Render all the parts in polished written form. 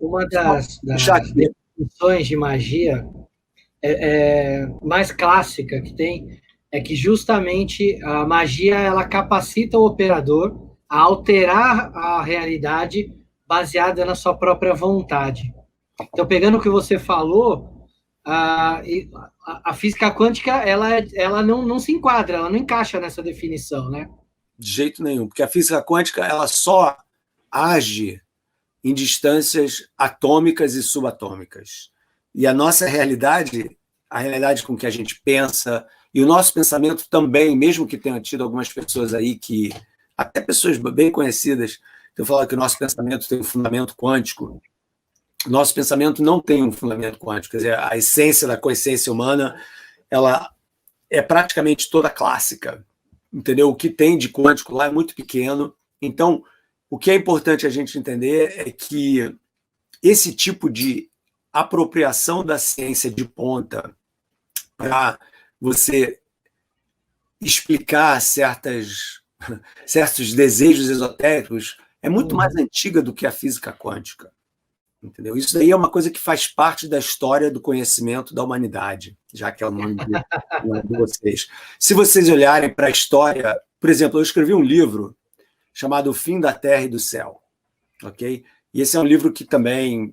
uma Puxar das aqui. definições de magia mais clássica que tem é que justamente a magia ela capacita o operador a alterar a realidade baseada na sua própria vontade. Então, pegando o que você falou, a física quântica ela não se enquadra, ela não encaixa nessa definição, né? De jeito nenhum, porque a física quântica ela só age em distâncias atômicas e subatômicas. E a nossa realidade, a realidade com que a gente pensa, e o nosso pensamento também, mesmo que tenha tido algumas pessoas aí que, até pessoas bem conhecidas, que falam que o nosso pensamento tem um fundamento quântico, o nosso pensamento não tem um fundamento quântico, quer dizer, a essência da consciência humana, ela é praticamente toda clássica, entendeu? O que tem de quântico lá é muito pequeno. Então, o que é importante a gente entender é que esse tipo de apropriação da ciência de ponta para você explicar certos desejos esotéricos é muito mais antiga do que a física quântica. Entendeu? Isso daí é uma coisa que faz parte da história do conhecimento da humanidade, já que é o nome de vocês. Se vocês olharem para a história, por exemplo, eu escrevi um livro chamado O Fim da Terra e do Céu, ok? E esse é um livro que também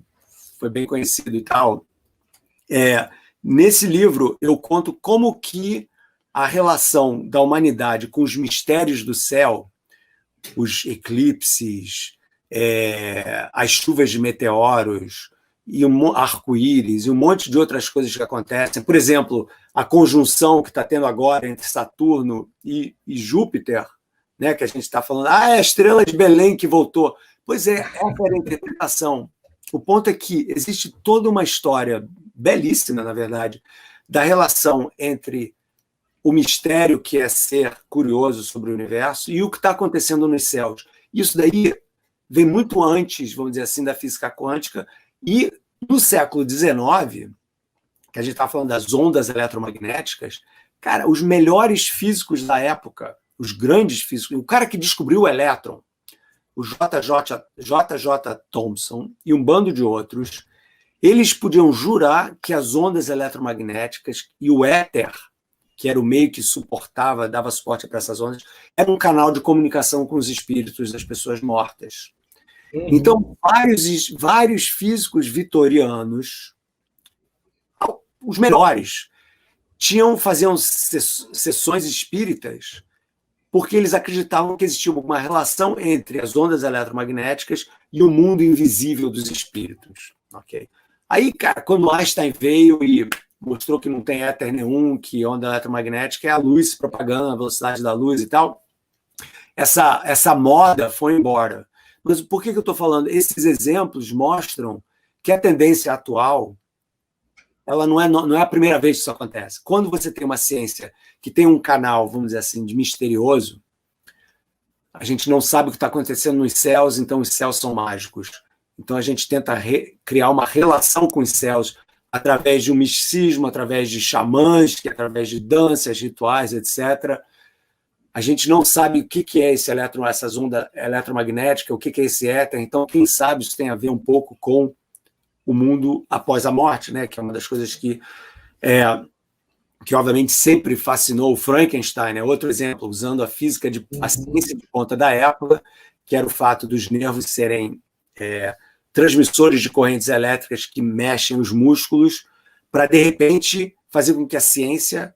foi bem conhecido e tal. Nesse livro eu conto como que a relação da humanidade com os mistérios do céu, os eclipses, as chuvas de meteoros, e arco-íris, e um monte de outras coisas que acontecem. Por exemplo, a conjunção que está tendo agora entre Saturno e Júpiter, né, que a gente está falando, é a estrela de Belém que voltou. Pois é, essa era a interpretação. O ponto é que existe toda uma história belíssima, na verdade, da relação entre o mistério que é ser curioso sobre o universo e o que está acontecendo nos céus. Isso daí vem muito antes, vamos dizer assim, da física quântica, e no século XIX, que a gente está falando das ondas eletromagnéticas, cara, os melhores físicos da época, os grandes físicos, o cara que descobriu o elétron, o J.J. Thomson e um bando de outros, eles podiam jurar que as ondas eletromagnéticas e o éter, que era o meio que suportava, dava suporte para essas ondas, era um canal de comunicação com os espíritos das pessoas mortas. Então, vários físicos vitorianos, os melhores, faziam sessões espíritas porque eles acreditavam que existia uma relação entre as ondas eletromagnéticas e o mundo invisível dos espíritos. Okay? Aí, cara, quando Einstein veio e mostrou que não tem éter nenhum, que onda eletromagnética é a luz propagando a velocidade da luz e tal, essa moda foi embora. Mas por que eu estou falando? Esses exemplos mostram que a tendência atual ela não é a primeira vez que isso acontece. Quando você tem uma ciência que tem um canal, vamos dizer assim, de misterioso, a gente não sabe o que está acontecendo nos céus, então os céus são mágicos. Então a gente tenta criar uma relação com os céus através de um misticismo, através de xamãs, através de danças, rituais, etc. A gente não sabe o que é essas ondas eletromagnéticas, o que é esse éter. Então, quem sabe isso tem a ver um pouco com o mundo após a morte, né? Que é uma das coisas que obviamente sempre fascinou o Frankenstein, né? Outro exemplo, usando a ciência de ponta da época, que era o fato dos nervos serem transmissores de correntes elétricas que mexem os músculos para, de repente, fazer com que a ciência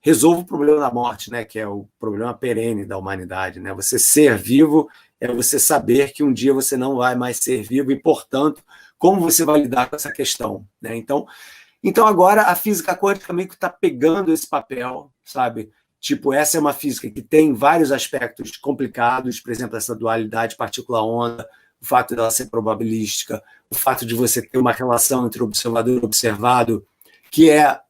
resolva o problema da morte, né? Que é o problema perene da humanidade, né? Você ser vivo é você saber que um dia você não vai mais ser vivo e, portanto, como você vai lidar com essa questão, né? Então agora a física quântica meio que está pegando esse papel, sabe? Tipo, essa é uma física que tem vários aspectos complicados, por exemplo, essa dualidade partícula-onda, o fato dela ser probabilística, o fato de você ter uma relação entre observador e observado, que é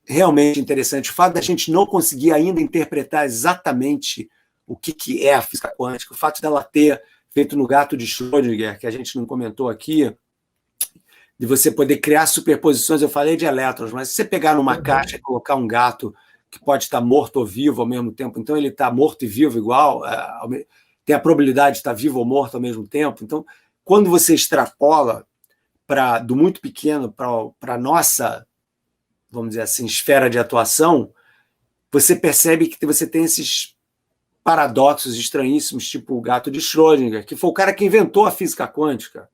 realmente interessante. O fato da gente não conseguir ainda interpretar exatamente o que é a física quântica, o fato dela ter feito no gato de Schrödinger, que a gente não comentou aqui, de você poder criar superposições. Eu falei de elétrons, mas se você pegar numa caixa e colocar um gato que pode estar morto ou vivo ao mesmo tempo, então ele está morto e vivo igual, tem a probabilidade de estar vivo ou morto ao mesmo tempo. Então, quando você extrapola, do muito pequeno para a nossa, vamos dizer assim, esfera de atuação, você percebe que você tem esses paradoxos estranhíssimos, tipo o gato de Schrödinger, que foi o cara que inventou a física quântica.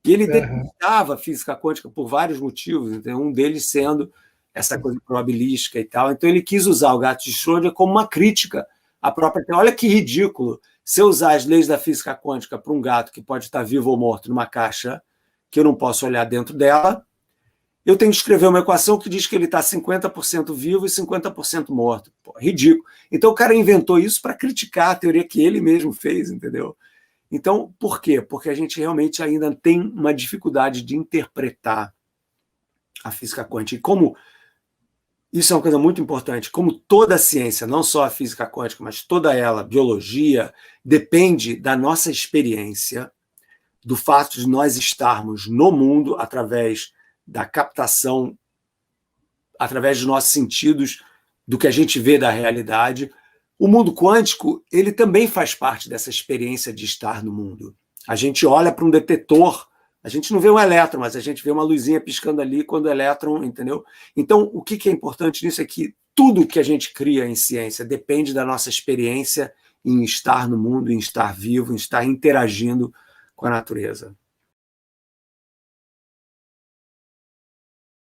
E ele detestava a física quântica por vários motivos, então, um deles sendo essa coisa probabilística e tal. Então ele quis usar o gato de Schrödinger como uma crítica à própria... Olha que ridículo se eu usar as leis da física quântica para um gato que pode estar vivo ou morto numa caixa que eu não posso olhar dentro dela, eu tenho que escrever uma equação que diz que ele está 50% vivo e 50% morto. Pô, ridículo. Então o cara inventou isso para criticar a teoria que ele mesmo fez, entendeu? Então, por quê? Porque a gente realmente ainda tem uma dificuldade de interpretar a física quântica. E como isso é uma coisa muito importante, como toda a ciência, não só a física quântica, mas toda ela, biologia, depende da nossa experiência, do fato de nós estarmos no mundo através da captação, através dos nossos sentidos, do que a gente vê da realidade. O mundo quântico, ele também faz parte dessa experiência de estar no mundo. A gente olha para um detetor, a gente não vê um elétron, mas a gente vê uma luzinha piscando ali quando o elétron, entendeu? Então, o que é importante nisso é que tudo que a gente cria em ciência depende da nossa experiência em estar no mundo, em estar vivo, em estar interagindo com a natureza.